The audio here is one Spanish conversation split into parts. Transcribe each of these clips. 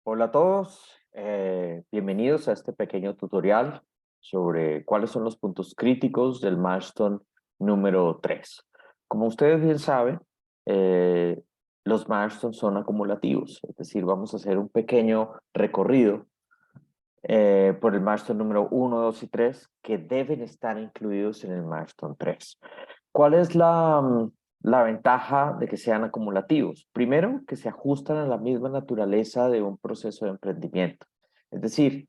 Hola a todos, bienvenidos a este pequeño tutorial sobre cuáles son los puntos críticos del milestone número 3. Como ustedes bien saben, eh, los milestones son acumulativos, es decir, vamos a hacer un pequeño recorrido por el milestone número 1, 2 y 3 que deben estar incluidos en el milestone 3. ¿Cuál es la ventaja de que sean acumulativos? Primero, que se ajustan a la misma naturaleza de un proceso de emprendimiento. Es decir,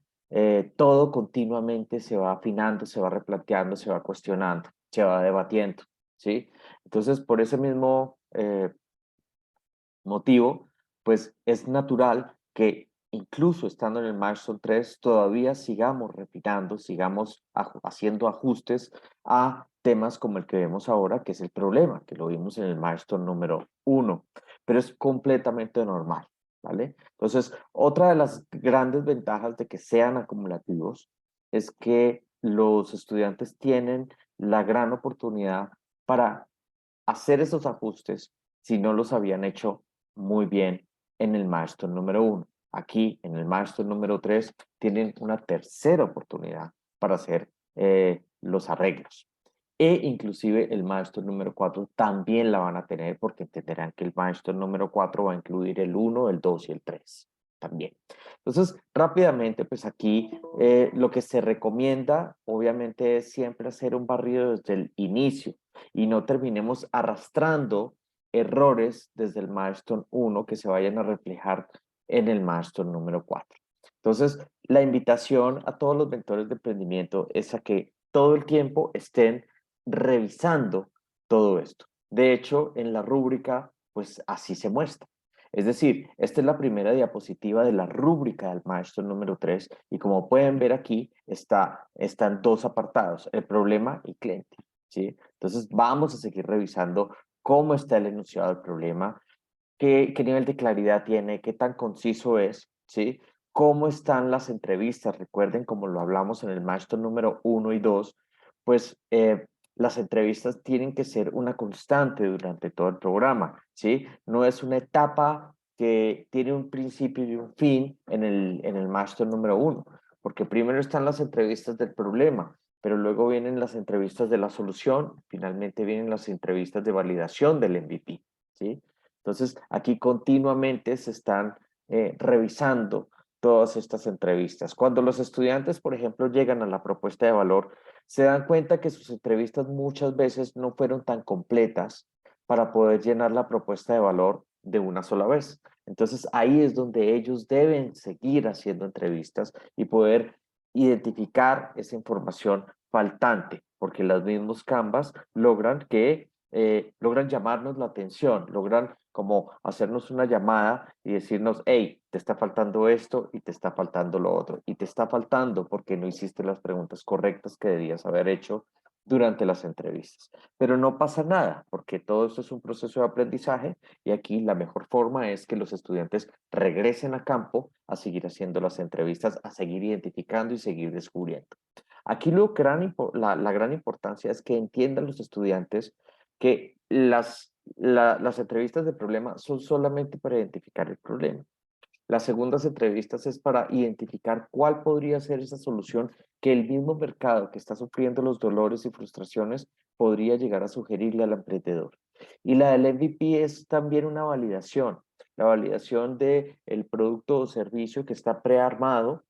todo continuamente se va afinando, se va replanteando, se va cuestionando, se va debatiendo, ¿sí? Entonces, por ese mismo motivo, pues es natural que incluso estando en el milestone 3 todavía sigamos refinando, sigamos haciendo ajustes a temas como el que vemos ahora, que es el problema, que lo vimos en el milestone número 1, pero es completamente normal, ¿vale? Entonces, otra de las grandes ventajas de que sean acumulativos es que los estudiantes tienen la gran oportunidad para hacer esos ajustes si no los habían hecho muy bien en el milestone número 1. Aquí, en el milestone número 3, tienen una tercera oportunidad para hacer los arreglos. E inclusive el milestone número 4 también la van a tener porque entenderán que el milestone número 4 va a incluir el 1, el 2 y el 3 también. Entonces, rápidamente, pues aquí lo que se recomienda, obviamente, es siempre hacer un barrido desde el inicio y no terminemos arrastrando errores desde el milestone 1 que se vayan a reflejar en el milestone número 4. Entonces, la invitación a todos los mentores de emprendimiento es a que todo el tiempo estén revisando todo esto. De hecho, en la rúbrica, pues así se muestra. Es decir, esta es la primera diapositiva de la rúbrica del milestone número 3 y como pueden ver aquí están dos apartados, el problema y cliente, ¿sí? Entonces vamos a seguir revisando cómo está el enunciado del problema, qué nivel de claridad tiene, qué tan conciso es, ¿sí? Cómo están las entrevistas. Recuerden, como lo hablamos en el milestone número 1 y 2, pues las entrevistas tienen que ser una constante durante todo el programa, ¿sí? No es una etapa que tiene un principio y un fin en el milestone número 1, porque primero están las entrevistas del problema, pero luego vienen las entrevistas de la solución, finalmente vienen las entrevistas de validación del MVP, ¿sí? Entonces, aquí continuamente se están revisando todas estas entrevistas. Cuando los estudiantes, por ejemplo, llegan a la propuesta de valor, se dan cuenta que sus entrevistas muchas veces no fueron tan completas para poder llenar la propuesta de valor de una sola vez. Entonces, ahí es donde ellos deben seguir haciendo entrevistas y poder identificar esa información faltante, porque los mismos Canvas logran llamarnos la atención, logran como hacernos una llamada y decirnos, hey, te está faltando esto y te está faltando lo otro, y te está faltando porque no hiciste las preguntas correctas que debías haber hecho durante las entrevistas. Pero no pasa nada, porque todo esto es un proceso de aprendizaje y aquí la mejor forma es que los estudiantes regresen a campo a seguir haciendo las entrevistas, a seguir identificando y seguir descubriendo. Aquí la gran importancia es que entiendan los estudiantes que las entrevistas de problema son solamente para identificar el problema. Las segundas entrevistas es para identificar cuál podría ser esa solución que el mismo mercado que está sufriendo los dolores y frustraciones podría llegar a sugerirle al emprendedor. Y la del MVP es también una validación, la validación del producto o servicio que está prearmado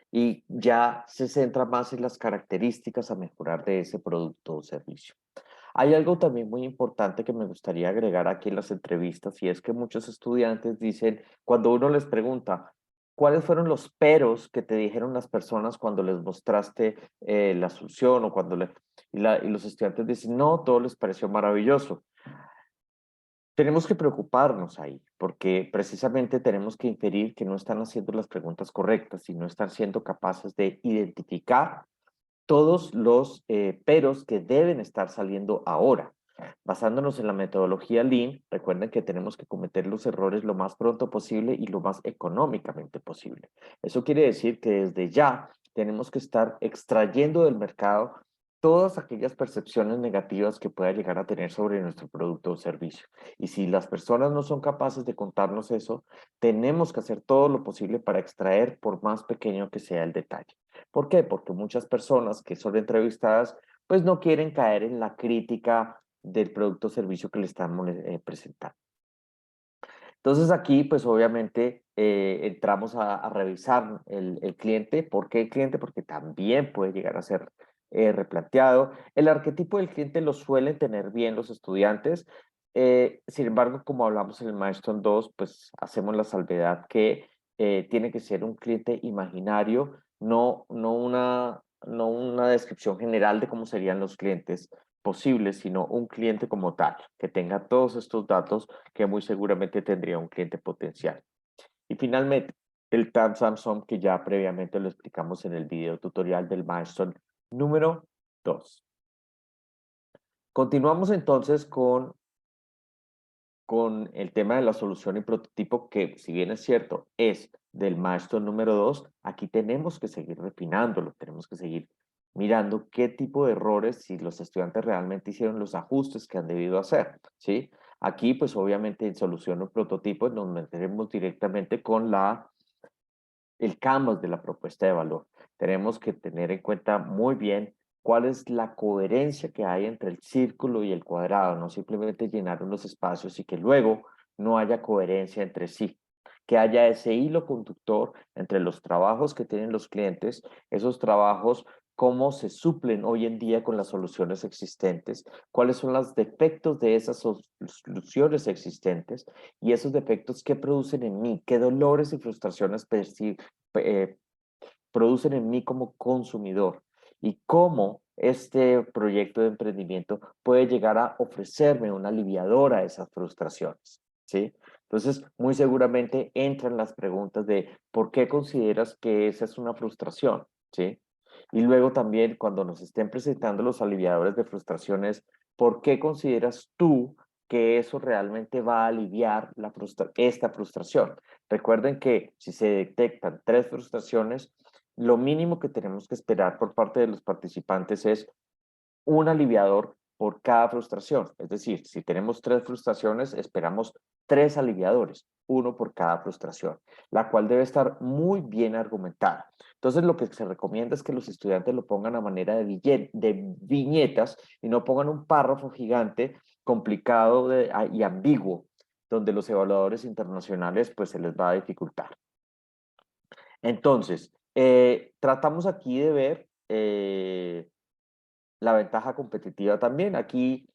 y ya se centra más en las características a mejorar de ese producto o servicio. Hay algo también muy importante que me gustaría agregar aquí en las entrevistas y es que muchos estudiantes dicen, cuando uno les pregunta, ¿cuáles fueron los peros que te dijeron las personas cuando les mostraste la solución o y los estudiantes dicen, no, todo les pareció maravilloso? Tenemos que preocuparnos ahí, porque precisamente tenemos que inferir que no están haciendo las preguntas correctas y no están siendo capaces de identificar todos los peros que deben estar saliendo ahora. Basándonos en la metodología Lean, recuerden que tenemos que cometer los errores lo más pronto posible y lo más económicamente posible. Eso quiere decir que desde ya tenemos que estar extrayendo del mercado todas aquellas percepciones negativas que pueda llegar a tener sobre nuestro producto o servicio. Y si las personas no son capaces de contarnos eso, tenemos que hacer todo lo posible para extraer por más pequeño que sea el detalle. ¿Por qué? Porque muchas personas que son entrevistadas pues no quieren caer en la crítica del producto o servicio que le estamos presentando. Entonces aquí, pues obviamente entramos a revisar el cliente. ¿Por qué el cliente? Porque también puede llegar a ser replanteado. El arquetipo del cliente lo suelen tener bien los estudiantes. Sin embargo, como hablamos en el Milestone 2, pues hacemos la salvedad que tiene que ser un cliente imaginario, no una descripción general de cómo serían los clientes posibles, sino un cliente como tal, que tenga todos estos datos que muy seguramente tendría un cliente potencial. Y finalmente, el TAM Samsung, que ya previamente lo explicamos en el video tutorial del Milestone número 2. Continuamos entonces con el tema de la solución y prototipo, que si bien es cierto, es del Milestone número 2, aquí tenemos que seguir refinándolo, tenemos que seguir mirando qué tipo de errores, si los estudiantes realmente hicieron los ajustes que han debido hacer, ¿sí? Aquí, pues obviamente en solución o prototipo nos meteremos directamente con el canvas de la propuesta de valor. Tenemos que tener en cuenta muy bien cuál es la coherencia que hay entre el círculo y el cuadrado, no simplemente llenar unos espacios y que luego no haya coherencia entre sí, que haya ese hilo conductor entre los trabajos que tienen los clientes, esos trabajos, cómo se suplen hoy en día con las soluciones existentes, cuáles son los defectos de esas soluciones existentes y esos defectos qué producen en mí, qué dolores y frustraciones eh, producen en mí como consumidor y cómo este proyecto de emprendimiento puede llegar a ofrecerme una aliviadora a esas frustraciones, ¿sí? Entonces, muy seguramente entran las preguntas de ¿por qué consideras que esa es una frustración? ¿Sí? Y luego también cuando nos estén presentando los aliviadores de frustraciones, ¿por qué consideras tú que eso realmente va a aliviar esta frustración? Recuerden que si se detectan 3 frustraciones, lo mínimo que tenemos que esperar por parte de los participantes es un aliviador por cada frustración. Es decir, si tenemos 3 frustraciones, esperamos 3 aliviadores, uno por cada frustración, la cual debe estar muy bien argumentada. Entonces, lo que se recomienda es que los estudiantes lo pongan a manera de viñetas y no pongan un párrafo gigante, complicado y ambiguo, donde los evaluadores internacionales pues se les va a dificultar. Entonces, tratamos aquí de ver la ventaja competitiva también. Aquí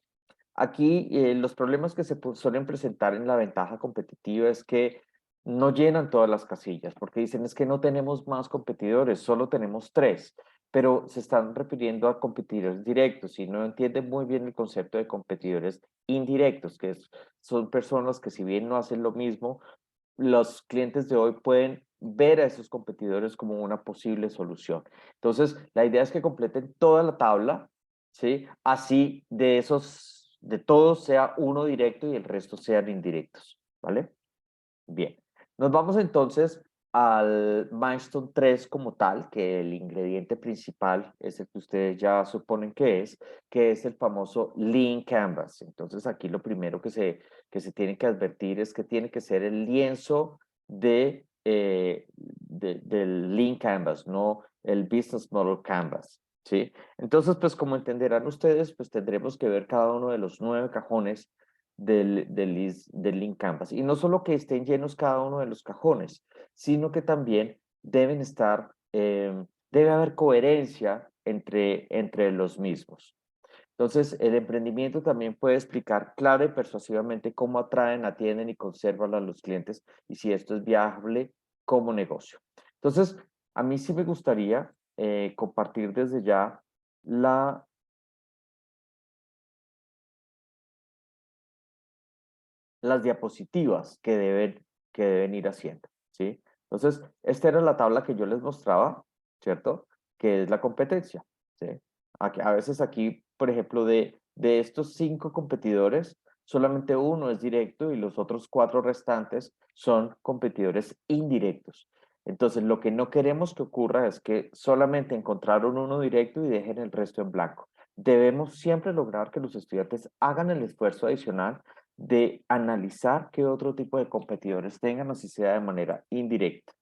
los problemas que se suelen presentar en la ventaja competitiva es que no llenan todas las casillas, porque dicen es que no tenemos más competidores, solo tenemos 3, pero se están refiriendo a competidores directos y no entienden muy bien el concepto de competidores indirectos, son personas que si bien no hacen lo mismo, los clientes de hoy pueden ver a esos competidores como una posible solución. Entonces, la idea es que completen toda la tabla, ¿sí? Así de todos sea uno directo y el resto sean indirectos, ¿vale? Bien. Nos vamos entonces al Milestone 3 como tal, que el ingrediente principal es el que ustedes ya suponen que es el famoso Lean Canvas. Entonces aquí lo primero que se tiene que advertir es que tiene que ser el lienzo del Lean Canvas, no el Business Model Canvas, ¿sí? Entonces, pues como entenderán ustedes, pues tendremos que ver cada uno de los 9 cajones del Lean Canvas. Y no solo que estén llenos cada uno de los cajones, sino que también deben estar, debe haber coherencia entre los mismos. Entonces, el emprendimiento también puede explicar claro y persuasivamente cómo atraen, atienden y conservan a los clientes y si esto es viable como negocio. Entonces, a mí sí me gustaría compartir desde ya la las diapositivas que deben ir haciendo, ¿sí? Entonces, esta era la tabla que yo les mostraba, ¿cierto? Que es la competencia, ¿sí? A veces aquí, por ejemplo, de estos 5 competidores, solamente uno es directo y los otros 4 restantes son competidores indirectos. Entonces, lo que no queremos que ocurra es que solamente encontraron uno directo y dejen el resto en blanco. debemos siempre lograr que los estudiantes hagan el esfuerzo adicional de analizar qué otro tipo de competidores tengan, así sea de manera indirecta,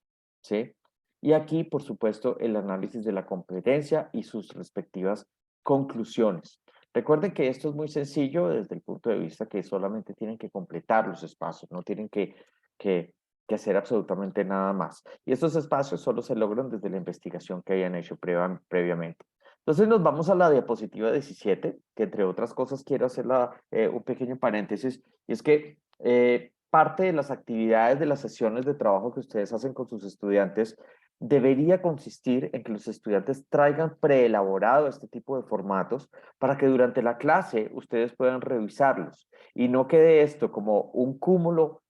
¿sí? Y aquí, por supuesto, el análisis de la competencia y sus respectivas conclusiones. Recuerden que esto es muy sencillo desde el punto de vista que solamente tienen que completar los espacios, no tienen que, que hacer absolutamente nada más. Y estos espacios solo se logran desde la investigación que hayan hecho previamente. Entonces nos vamos a la diapositiva 17, que entre otras cosas quiero hacer un pequeño paréntesis, y es que parte de las actividades de las sesiones de trabajo que ustedes hacen con sus estudiantes debería consistir en que los estudiantes traigan preelaborado este tipo de formatos para que durante la clase ustedes puedan revisarlos y no quede esto como un cúmulo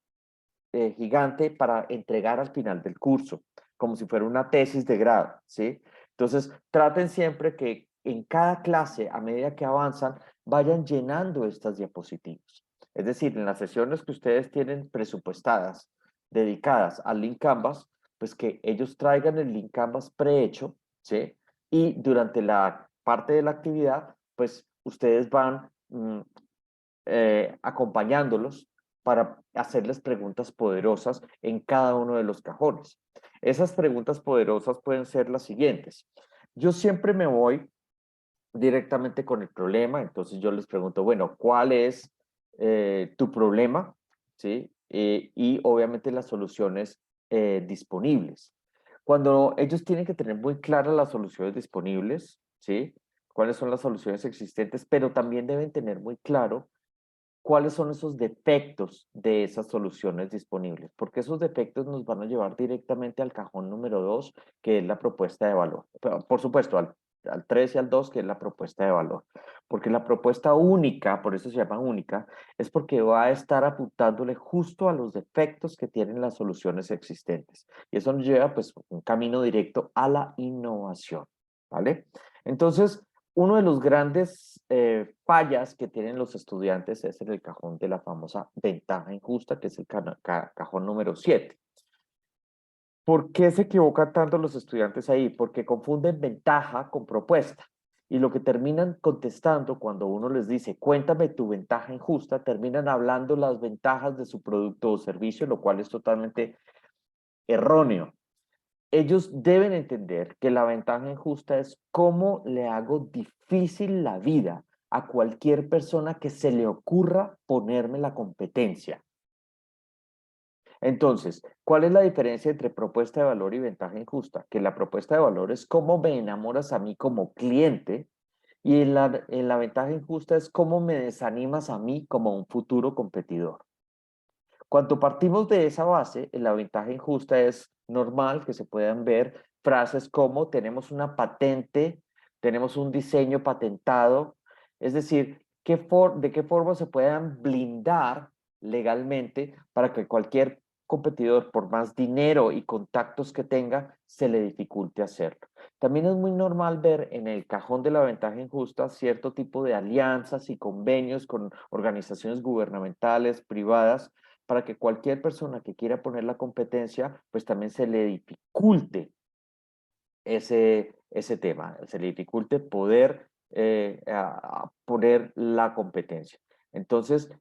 gigante para entregar al final del curso, como si fuera una tesis de grado, ¿sí? Entonces, traten siempre que en cada clase, a medida que avanzan, vayan llenando estas diapositivas. Es decir, en las sesiones que ustedes tienen presupuestadas, dedicadas al link Canvas, pues que ellos traigan el link Canvas prehecho, ¿sí? Y durante la parte de la actividad, pues ustedes van acompañándolos para hacerles preguntas poderosas en cada uno de los cajones. Esas preguntas poderosas pueden ser las siguientes. Yo siempre me voy directamente con el problema, entonces yo les pregunto, bueno, ¿cuál es tu problema? ¿Sí? Y obviamente las soluciones disponibles. Cuando ellos tienen que tener muy claras las soluciones disponibles, ¿sí? ¿Cuáles son las soluciones existentes? Pero también deben tener muy claro cuáles son esos defectos de esas soluciones disponibles, porque esos defectos nos van a llevar directamente al cajón número 2, que es la propuesta de valor. Pero, por supuesto, al 3 y al 2, que es la propuesta de valor. Porque la propuesta única, por eso se llama única, es porque va a estar apuntándole justo a los defectos que tienen las soluciones existentes. Y eso nos lleva, pues, un camino directo a la innovación, ¿vale? Entonces, uno de los grandes fallas que tienen los estudiantes es en el cajón de la famosa ventaja injusta, que es el cajón número 7. ¿Por qué se equivocan tanto los estudiantes ahí? Porque confunden ventaja con propuesta. Y lo que terminan contestando cuando uno les dice, cuéntame tu ventaja injusta, terminan hablando las ventajas de su producto o servicio, lo cual es totalmente erróneo. Ellos deben entender que la ventaja injusta es cómo le hago difícil la vida a cualquier persona que se le ocurra ponerme la competencia. Entonces, ¿cuál es la diferencia entre propuesta de valor y ventaja injusta? Que la propuesta de valor es cómo me enamoras a mí como cliente y en la ventaja injusta es cómo me desanimas a mí como un futuro competidor. Cuando partimos de esa base, la ventaja injusta es normal que se puedan ver frases como tenemos una patente, tenemos un diseño patentado, es decir, de qué forma se puedan blindar legalmente para que cualquier competidor, por más dinero y contactos que tenga, se le dificulte hacerlo. También es muy normal ver en el cajón de la ventaja injusta cierto tipo de alianzas y convenios con organizaciones gubernamentales, privadas, para que cualquier persona que quiera poner la competencia, pues también se le dificulte ese tema, se le dificulte poder a poner la competencia. Entonces,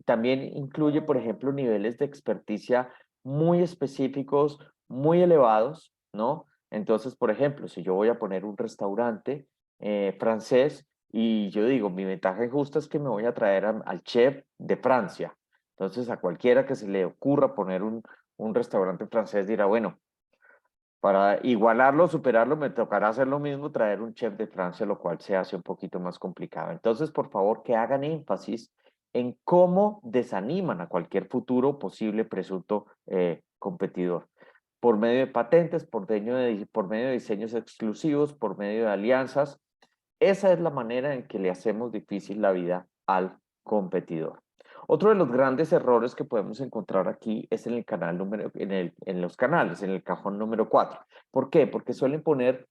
también incluye, por ejemplo, niveles de experticia muy específicos, muy elevados, ¿no? Entonces, por ejemplo, si yo voy a poner un restaurante francés y yo digo, mi ventaja injusta es que me voy a traer al chef de Francia. Entonces, a cualquiera que se le ocurra poner un restaurante francés dirá, bueno, para igualarlo, superarlo, me tocará hacer lo mismo, traer un chef de Francia, lo cual se hace un poquito más complicado. Entonces, por favor, que hagan énfasis en cómo desaniman a cualquier futuro posible presunto competidor. Por medio de patentes, por medio de diseños exclusivos, por medio de alianzas. Esa es la manera en que le hacemos difícil la vida al competidor. Otro de los grandes errores que podemos encontrar aquí es en el canal en los canales, en el cajón número 4. ¿Por qué? Porque suelen poner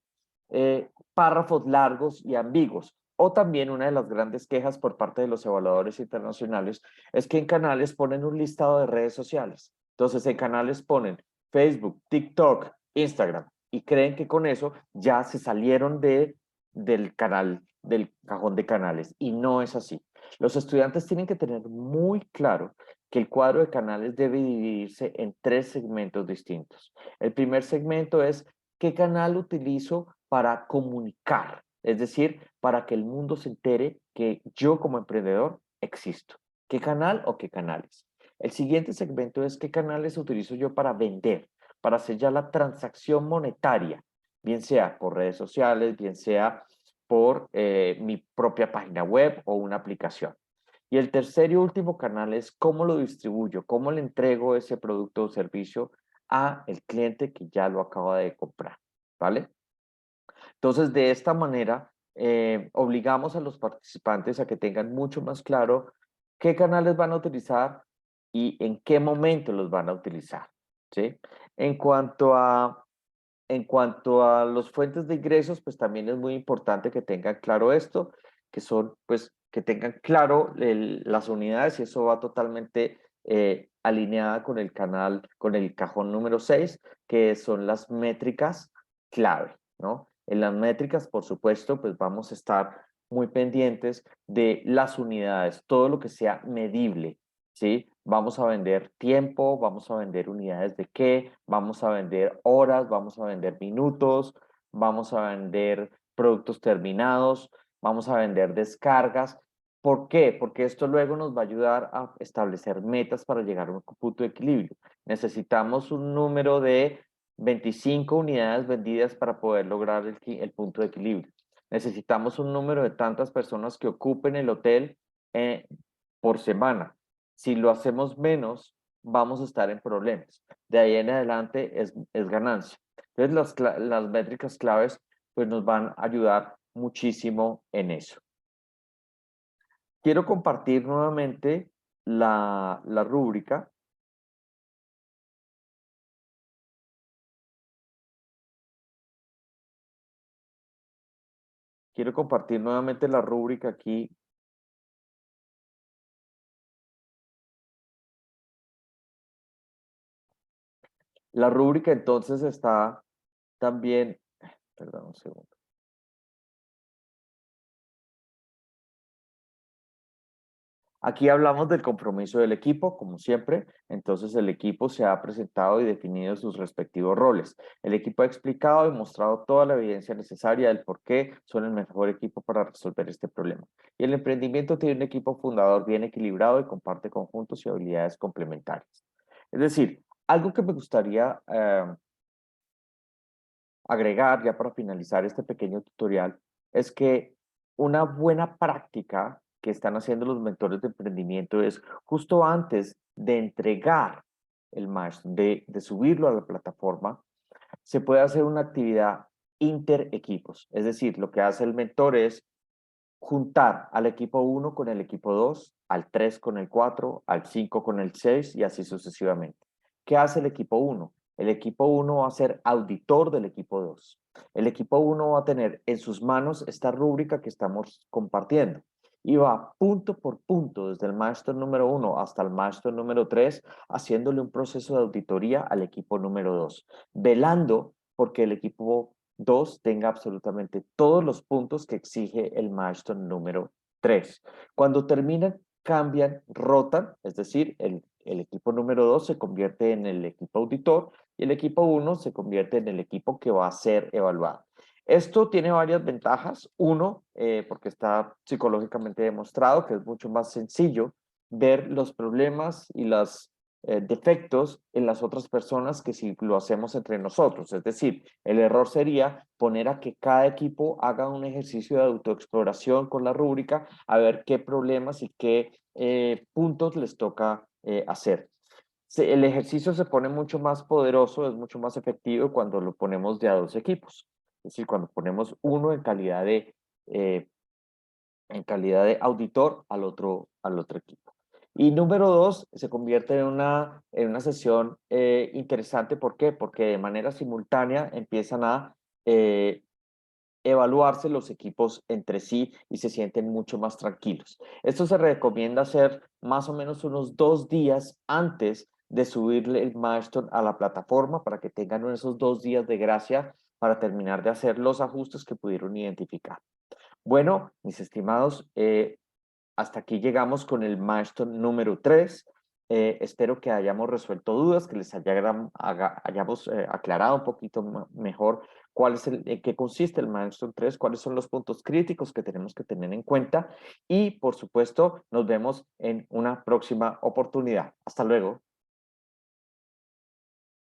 párrafos largos y ambiguos. O también una de las grandes quejas por parte de los evaluadores internacionales es que en canales ponen un listado de redes sociales. Entonces en canales ponen Facebook, TikTok, Instagram y creen que con eso ya se salieron del canal del cajón de canales y no es así. Los estudiantes tienen que tener muy claro que el cuadro de canales debe dividirse en tres segmentos distintos. El primer segmento es qué canal utilizo para comunicar, es decir, para que el mundo se entere que yo como emprendedor existo. ¿Qué canal o qué canales? El siguiente segmento es qué canales utilizo yo para vender, para hacer ya la transacción monetaria, bien sea por redes sociales, bien sea por mi propia página web o una aplicación. Y el tercer y último canal es cómo lo distribuyo, cómo le entrego ese producto o servicio a el cliente que ya lo acaba de comprar, ¿vale? Entonces, de esta manera, obligamos a los participantes a que tengan mucho más claro qué canales van a utilizar y en qué momento los van a utilizar, ¿sí? En cuanto a, en cuanto a los fuentes de ingresos, pues también es muy importante que tengan claro esto, que son, pues, que tengan claro las unidades y eso va totalmente alineada con el canal, con el cajón número 6 que son las métricas clave, ¿no? En las métricas, por supuesto, pues vamos a estar muy pendientes de las unidades, todo lo que sea medible, ¿sí? Vamos a vender tiempo, vamos a vender unidades de qué, vamos a vender horas, vamos a vender minutos, vamos a vender productos terminados, vamos a vender descargas. ¿Por qué? Porque esto luego nos va a ayudar a establecer metas para llegar a un punto de equilibrio. Necesitamos un número de 25 unidades vendidas para poder lograr el punto de equilibrio. Necesitamos un número de tantas personas que ocupen el hotel por semana. Si lo hacemos menos, vamos a estar en problemas. De ahí en adelante es ganancia. Entonces, las métricas claves pues, nos van a ayudar muchísimo en eso. Quiero compartir nuevamente la rúbrica. Quiero compartir nuevamente la rúbrica aquí. La rúbrica entonces está también, perdón un segundo. Aquí hablamos del compromiso del equipo, como siempre. Entonces el equipo se ha presentado y definido sus respectivos roles. El equipo ha explicado y mostrado toda la evidencia necesaria del por qué son el mejor equipo para resolver este problema. Y el emprendimiento tiene un equipo fundador bien equilibrado y comparte conjuntos y habilidades complementarias. Es decir, algo que me gustaría agregar ya para finalizar este pequeño tutorial es que una buena práctica que están haciendo los mentores de emprendimiento es justo antes de entregar el milestone, de subirlo a la plataforma, se puede hacer una actividad inter-equipos. Es decir, lo que hace el mentor es juntar al equipo 1 con el equipo 2, al 3 con el 4, al 5 con el 6 y así sucesivamente. ¿Qué hace el equipo 1? El equipo 1 va a ser auditor del equipo 2. El equipo 1 va a tener en sus manos esta rúbrica que estamos compartiendo y va punto por punto, desde el milestone número 1 hasta el milestone número 3, haciéndole un proceso de auditoría al equipo número 2, velando porque el equipo 2 tenga absolutamente todos los puntos que exige el milestone número 3. Cuando terminan, cambian, rotan, es decir, el equipo número 2 se convierte en el equipo auditor y el equipo 1 se convierte en el equipo que va a ser evaluado. Esto tiene varias ventajas. Uno, porque está psicológicamente demostrado que es mucho más sencillo ver los problemas y los defectos en las otras personas que si lo hacemos entre nosotros. Es decir, el error sería poner a que cada equipo haga un ejercicio de autoexploración con la rúbrica, a ver qué problemas y qué puntos les toca hacer. El ejercicio se pone mucho más poderoso, es mucho más efectivo cuando lo ponemos de a dos equipos. Es decir, cuando ponemos uno en calidad de auditor al otro equipo. Y número dos, se convierte en una sesión interesante. ¿Por qué? Porque de manera simultánea empiezan a evaluarse los equipos entre sí y se sienten mucho más tranquilos. Esto se recomienda hacer más o menos unos 2 días antes de subirle el milestone a la plataforma para que tengan esos 2 días de gracia para terminar de hacer los ajustes que pudieron identificar. Bueno, mis estimados, hasta aquí llegamos con el milestone número 3. Espero que hayamos resuelto dudas, que les hayamos aclarado un poquito mejor cuál es en qué consiste el milestone 3, cuáles son los puntos críticos que tenemos que tener en cuenta y, por supuesto, nos vemos en una próxima oportunidad. Hasta luego.